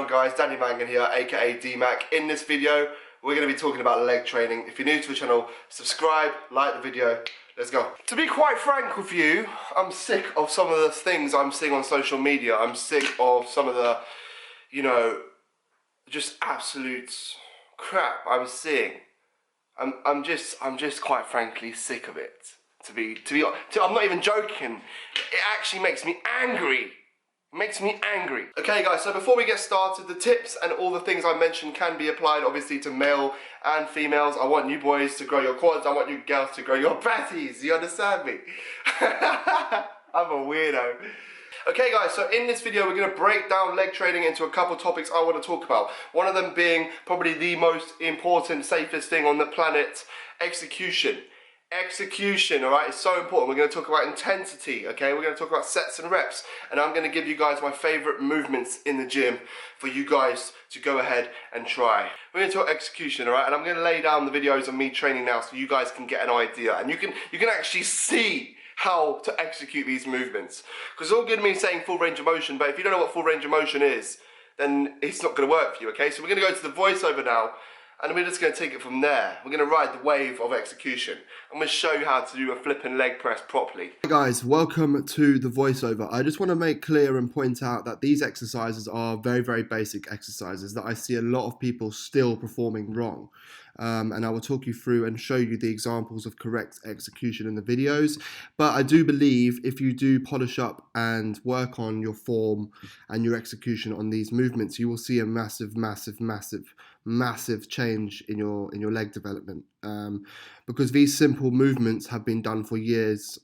guys, Danny Mangan here, aka D-Mac. In this video, we're going to be talking about leg training. If you're new to the channel, subscribe, like the video, let's go. To be quite frank with you, I'm sick of some of the things I'm seeing on social media. I'm sick of some of the, just absolute crap I'm seeing. I'm just quite frankly sick of it. I'm not even joking. It actually makes me angry. Okay guys, so before we get started, the tips and all the things I mentioned can be applied obviously to male and females. I want you boys to grow your quads, I want you girls to grow your patties, you understand me? I'm a weirdo. Okay guys, so in this video we're going to break down leg training into a couple topics I want to talk about. One of them being probably the most important, safest thing on the planet, execution. Execution, alright, is so important. We're going to talk about intensity, okay? We're going to talk about sets and reps. And I'm going to give you guys my favourite movements in the gym for you guys to go ahead and try. We're going to talk execution, alright? And I'm going to lay down the videos of me training now so you guys can get an idea. And you can actually see how to execute these movements. Because it's all good me saying full range of motion, but if you don't know what full range of motion is, then it's not going to work for you, okay? So we're going to go to the voiceover now. And we're just going to take it from there. We're going to ride the wave of execution. I'm going to show you how to do a flipping leg press properly. Hey guys, welcome to the voiceover. I just want to make clear and point out that these exercises are very, very basic exercises that I see a lot of people still performing wrong. And I will talk you through and show you the examples of correct execution in the videos. But I do believe if you do polish up and work on your form and your execution on these movements, you will see a massive change in your leg development. Because these simple movements have been done for years,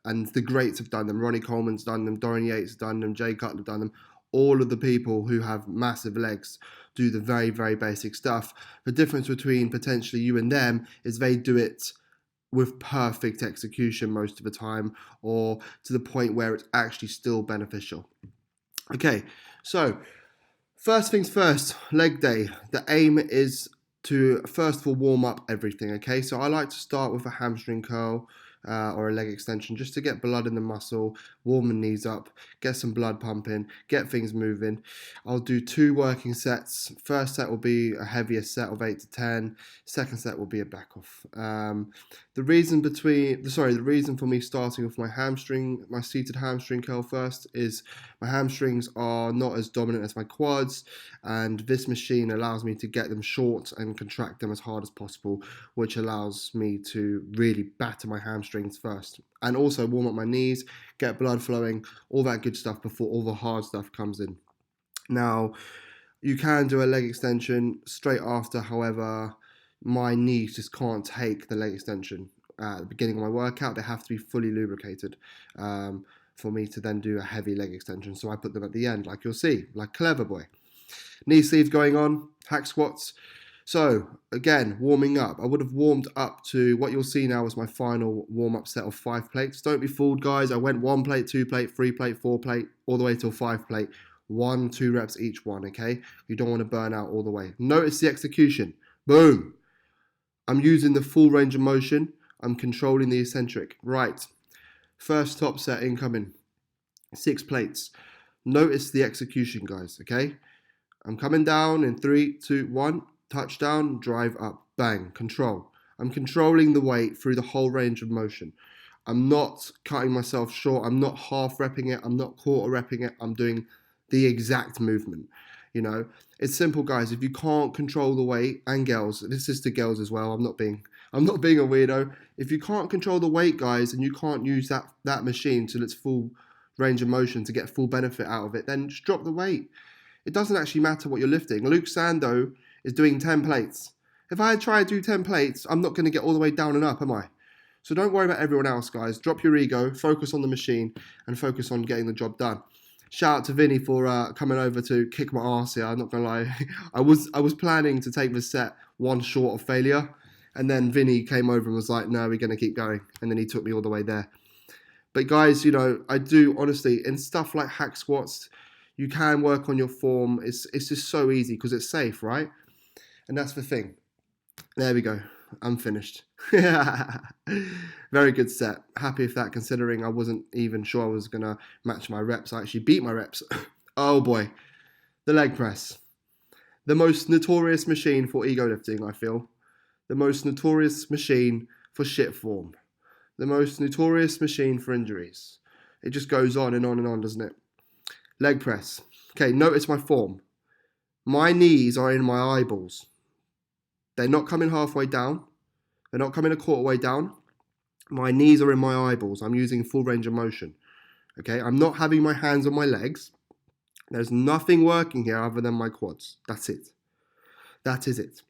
and the greats have done them. Ronnie Coleman's done them, Dorian Yates has done them, Jay Cutler done them. All of the people who have massive legs do the very, very basic stuff. The difference between potentially you and them is they do it with perfect execution most of the time, or to the point where it's actually still beneficial. Okay, so first things first, leg day. The aim is to first of all warm up everything, okay? So I like to start with a hamstring curl or a leg extension just to get blood in the muscle, warm the knees up, get some blood pumping, get things moving. I'll do 2 working sets. First set will be a heavier set of 8 to 10. Second set will be a back off. The reason for me starting with my seated hamstring curl first is my hamstrings are not as dominant as my quads, and this machine allows me to get them short and contract them as hard as possible, which allows me to really batter my hamstrings first, and also warm up my knees, get blood flowing, all that good stuff before all the hard stuff comes in. Now, you can do a leg extension straight after, however, my knees just can't take the leg extension at the beginning of my workout. They have to be fully lubricated for me to then do a heavy leg extension. So I put them at the end, like you'll see, like Clever Boy. Knee sleeves going on, hack squats. So again, warming up. I would have warmed up to what you'll see now is my final warm-up set of 5 plates. Don't be fooled, guys. I went 1 plate, 2 plate, 3 plate, 4 plate, all the way till 5 plate. 1, 2 reps each one, okay? You don't want to burn out all the way. Notice the execution. Boom. I'm using the full range of motion. I'm controlling the eccentric. Right. First top set incoming. 6 plates. Notice the execution, guys, okay? I'm coming down in 3, 2, 1. Touchdown, drive up, bang, control. I'm controlling the weight through the whole range of motion. I'm not cutting myself short. I'm not half repping it. I'm not quarter repping it. I'm doing the exact movement. It's simple, guys. If you can't control the weight, and girls, this is to girls as well. I'm not being a weirdo. If you can't control the weight, guys, and you can't use that machine to its full range of motion to get full benefit out of it, then just drop the weight. It doesn't actually matter what you're lifting. Luke Sando is doing 10 plates. If I try to do 10 plates, I'm not going to get all the way down and up, am I? So don't worry about everyone else, guys. Drop your ego, focus on the machine, and focus on getting the job done. Shout out to Vinny for coming over to kick my ass here. I'm not going to lie. I was planning to take the set 1 short of failure, and then Vinny came over and was like, no, we're going to keep going. And then he took me all the way there. But guys, I do, honestly, in stuff like hack squats, you can work on your form. It's just so easy because it's safe, right? And that's the thing. There we go. I'm finished. Very good set. Happy with that, considering I wasn't even sure I was going to match my reps. I actually beat my reps. Oh boy. The leg press. The most notorious machine for ego lifting, I feel. The most notorious machine for shit form. The most notorious machine for injuries. It just goes on and on and on, doesn't it? Leg press. Okay, notice my form. My knees are in my eyeballs. They're not coming halfway down. They're not coming a quarter way down. My knees are in my eyeballs. I'm using full range of motion. Okay, I'm not having my hands on my legs. There's nothing working here other than my quads. That's it. That is it.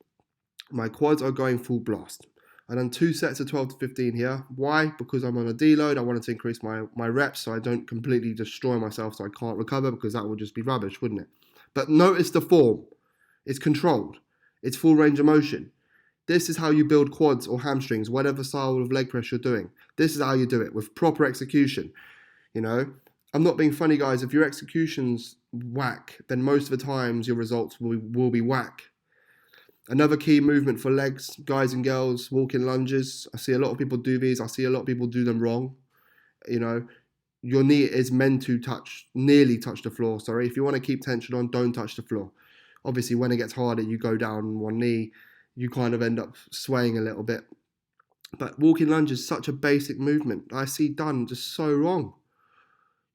My quads are going full blast. I've done 2 sets of 12 to 15 here. Why? Because I'm on a deload. I wanted to increase my reps so I don't completely destroy myself so I can't recover, because that would just be rubbish, wouldn't it? But notice the form. It's controlled. It's full range of motion. This is how you build quads or hamstrings, whatever style of leg press you're doing. This is how you do it, with proper execution. You know, I'm not being funny, guys. If your execution's whack, then most of the times your results will be whack. Another key movement for legs, guys and girls, walking lunges. I see a lot of people do these. I see a lot of people do them wrong. You know, your knee is meant to nearly touch the floor. Sorry, if you want to keep tension on, don't touch the floor. Obviously, when it gets harder, you go down on one knee. You kind of end up swaying a little bit. But walking lunge is such a basic movement. I see done just so wrong.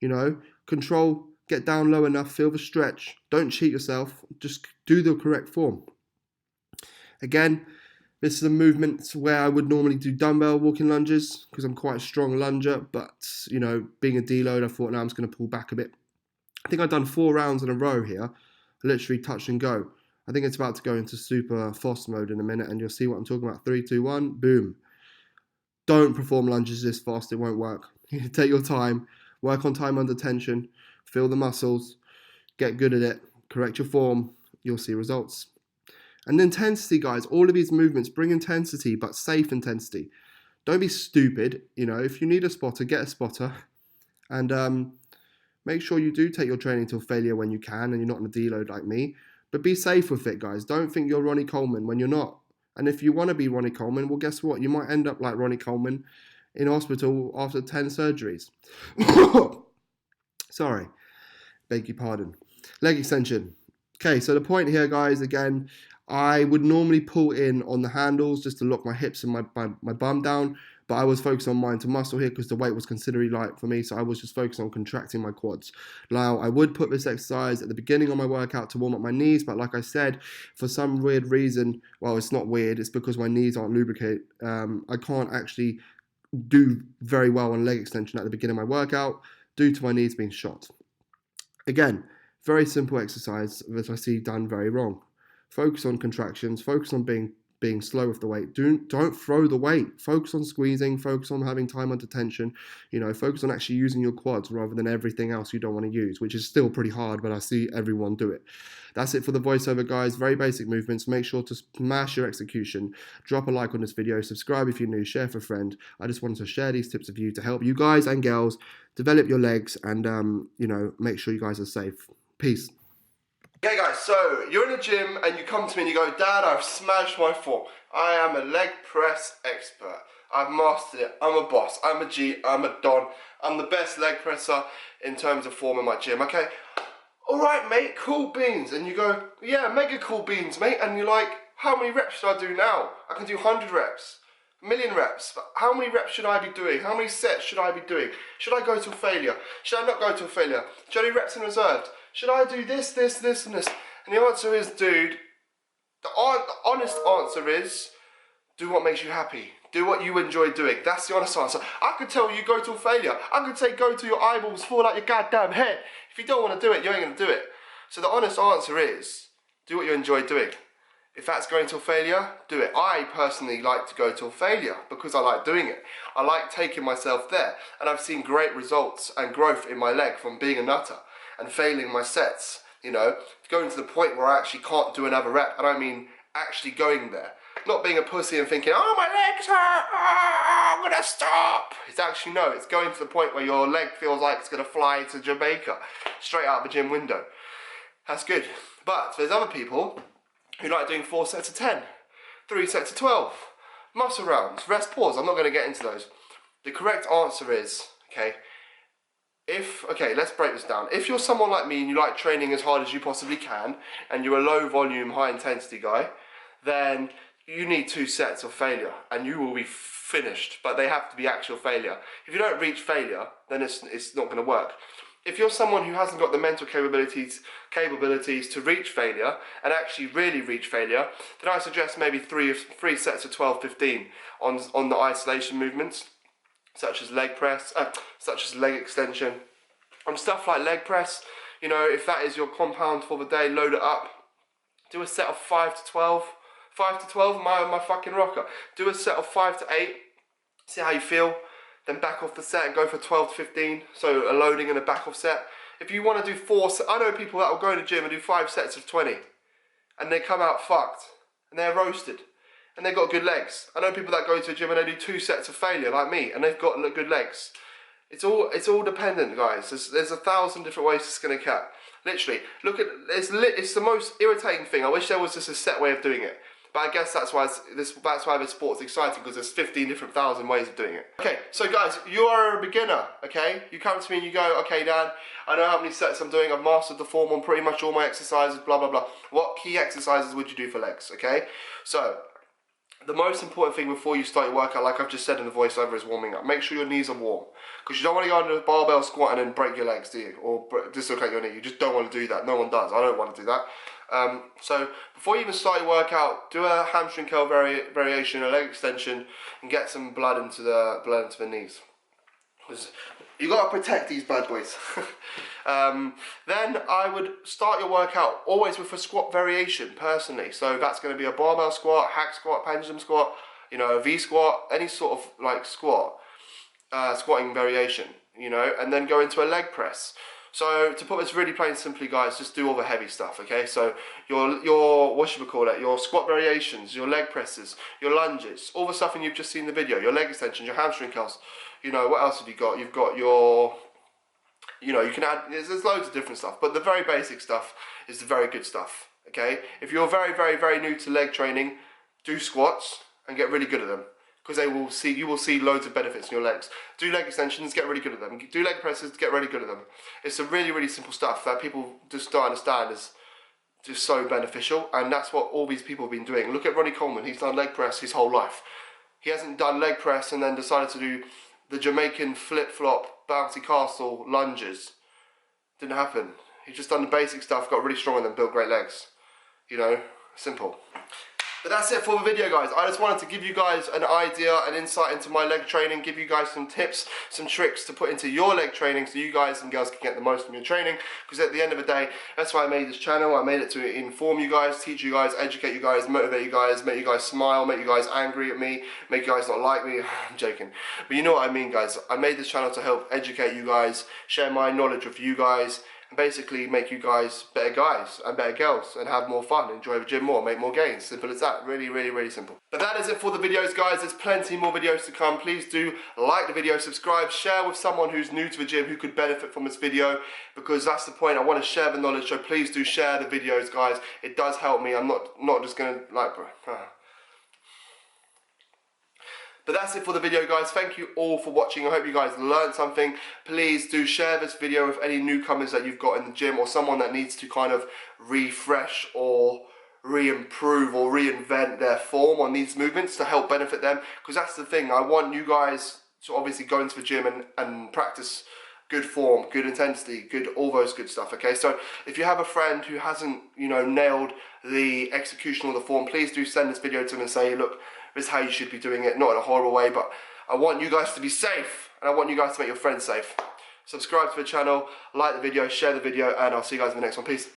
You know, control, get down low enough, feel the stretch. Don't cheat yourself. Just do the correct form. Again, this is a movement where I would normally do dumbbell walking lunges because I'm quite a strong lunger, but, you know, being a deload, I thought, now I'm just going to pull back a bit. I think I've done 4 rounds in a row here. I literally touch and go. I think it's about to go into super FOSS mode in a minute, and you'll see what I'm talking about. 3, 2, 1, boom. Don't perform lunges this fast. It won't work. You take your time. Work on time under tension. Feel the muscles. Get good at it. Correct your form. You'll see results. And intensity, guys. All of these movements bring intensity, but safe intensity. Don't be stupid. You know, if you need a spotter, get a spotter. And make sure you do take your training till failure when you can, and you're not on a deload like me. But be safe with it, guys. Don't think you're Ronnie Coleman when you're not. And if you want to be Ronnie Coleman, well, guess what? You might end up like Ronnie Coleman in hospital after 10 surgeries. Sorry. Beg your pardon. Leg extension. Okay, so the point here, guys, again, I would normally pull in on the handles just to lock my hips and my bum down, but I was focused on mind to muscle here because the weight was considerably light for me, so I was just focused on contracting my quads. Now, I would put this exercise at the beginning of my workout to warm up my knees, but like I said, for some weird reason, well, it's not weird, it's because my knees aren't lubricated. I can't actually do very well on leg extension at the beginning of my workout due to my knees being shot. Again, very simple exercise that I see done very wrong. Focus on contractions, focus on being slow with the weight. Don't throw the weight. Focus on squeezing, focus on having time under tension. You know, focus on actually using your quads rather than everything else you don't want to use, which is still pretty hard, but I see everyone do it. That's it for the voiceover, guys. Very basic movements. Make sure to smash your execution. Drop a like on this video. Subscribe if you're new. Share for a friend. I just wanted to share these tips with you to help you guys and girls develop your legs and, you know, make sure you guys are safe. Peace. Okay guys, so you're in a gym and you come to me and you go, Dad, I've smashed my form. I am a leg press expert. I've mastered it. I'm a boss. I'm a G. I'm a Don. I'm the best leg presser in terms of form in my gym. Okay, alright mate, cool beans. And you go, yeah, mega cool beans mate. And you're like, how many reps should I do now? I can do 100 reps. 1,000,000 reps. But how many reps should I be doing? How many sets should I be doing? Should I go to failure? Should I not go to failure? Should I do reps in reserved? Should I do this, this, this, and this? And the answer is, dude, the honest answer is, do what makes you happy. Do what you enjoy doing. That's the honest answer. I could tell you go to failure. I could say go to your eyeballs, fall out your goddamn head. If you don't want to do it, you ain't going to do it. So the honest answer is, do what you enjoy doing. If that's going till failure, do it. I personally like to go till failure because I like doing it. I like taking myself there. And I've seen great results and growth in my leg from being a nutter and failing my sets, you know, going to the point where I actually can't do another rep. And I mean actually going there. Not being a pussy and thinking, oh, my legs hurt, oh, I'm gonna stop. It's actually, no, it's going to the point where your leg feels like it's gonna fly to Jamaica, straight out the gym window. That's good. But there's other people who like doing 4 sets of 10, 3 sets of 12, muscle rounds, rest, pause. I'm not gonna get into those. The correct answer is, okay, okay, let's break this down. If you're someone like me and you like training as hard as you possibly can, and you're a low volume, high intensity guy, then you need 2 sets of failure and you will be finished, but they have to be actual failure. If you don't reach failure, then it's not going to work. If you're someone who hasn't got the mental capabilities to reach failure and actually really reach failure, then I suggest maybe three sets of 12-15 on the isolation movements, such as leg press, such as leg extension, and stuff like leg press. You know, if that is your compound for the day, load it up. Do a set of 5 to 12. 5 to 12, my fucking rocker. Do a set of 5 to 8. See how you feel. Then back off the set and go for 12 to 15. So a loading and a back off set. If you want to do 4 sets, I know people that will go to the gym and do 5 sets of 20. And they come out fucked. And they're roasted. And they've got good legs. I know people that go to the gym and they do 2 sets of failure like me. And they've got good legs. It's all dependent, guys. There's 1,000 different ways to skin a cat. Literally, look at it's the most irritating thing. I wish there was just a set way of doing it. But I guess that's why this sport's exciting, because there's 15,000 ways of doing it. Okay, so guys, you are a beginner, okay? You come to me and you go, okay, Dan, I know how many sets I'm doing. I've mastered the form on pretty much all my exercises, blah, blah, blah. What key exercises would you do for legs, okay? So, the most important thing before you start your workout, like I've just said in the voiceover, is warming up. Make sure your knees are warm. Because you don't want to go under a barbell squat and then break your legs, do you? Or dislocate your knee. You just don't want to do that. No one does. I don't want to do that. So before you even start your workout, do a hamstring curl variation, a leg extension, and get some blood into the knees. Because you got to protect these bad boys. Then I would start your workout always with a squat variation, personally. So that's going to be a barbell squat, hack squat, pendulum squat, you know, a V squat, any sort of like squat, squatting variation, you know, and then go into a leg press. So to put this really plain simply, guys, just do all the heavy stuff, okay? So your what should we call it? Your squat variations, your leg presses, your lunges, all the stuff you've just seen in the video, your leg extensions, your hamstring curls. You know, what else have you got? You've got your, you know, you can add, there's loads of different stuff, but the very basic stuff is the very good stuff, okay? If you're very, very, very new to leg training, do squats and get really good at them. Because you will see loads of benefits in your legs. Do leg extensions, get really good at them. Do leg presses, get really good at them. It's a really, really simple stuff that people just don't understand is just so beneficial, and that's what all these people have been doing. Look at Ronnie Coleman, he's done leg press his whole life. He hasn't done leg press and then decided to do the Jamaican flip-flop, bouncy castle lunges. Didn't happen. He's just done the basic stuff, got really strong and then built great legs. You know, simple. But that's it for the video, guys. I just wanted to give you guys an idea, an insight into my leg training, give you guys some tips, some tricks to put into your leg training so you guys and girls can get the most from your training. Because at the end of the day, that's why I made this channel. I made it to inform you guys, teach you guys, educate you guys, motivate you guys, make you guys smile, make you guys angry at me, make you guys not like me. I'm joking. But you know what I mean, guys. I made this channel to help educate you guys, share my knowledge with you guys, and basically make you guys better guys and better girls and have more fun, enjoy the gym more, make more gains. Simple as that. Really, really, really simple. But that is it for the videos, guys. There's plenty more videos to come. Please do like the video, subscribe, share with someone who's new to the gym who could benefit from this video, because that's the point. I want to share the knowledge, so please do share the videos, guys. It does help me. I'm not just going to like... But that's it for the video, guys. Thank you all for watching. I hope you guys learned something. Please do share this video with any newcomers that you've got in the gym, or someone that needs to kind of refresh or re-improve or reinvent their form on these movements to help benefit them. Because that's the thing. I want you guys to obviously go into the gym and practice good form, good intensity, good, all those good stuff, okay? So if you have a friend who hasn't, you know, nailed the execution or the form, please do send this video to them and say, look, this is how you should be doing it, not in a horrible way, but I want you guys to be safe, and I want you guys to make your friends safe. Subscribe to the channel, like the video, share the video, and I'll see you guys in the next one. Peace.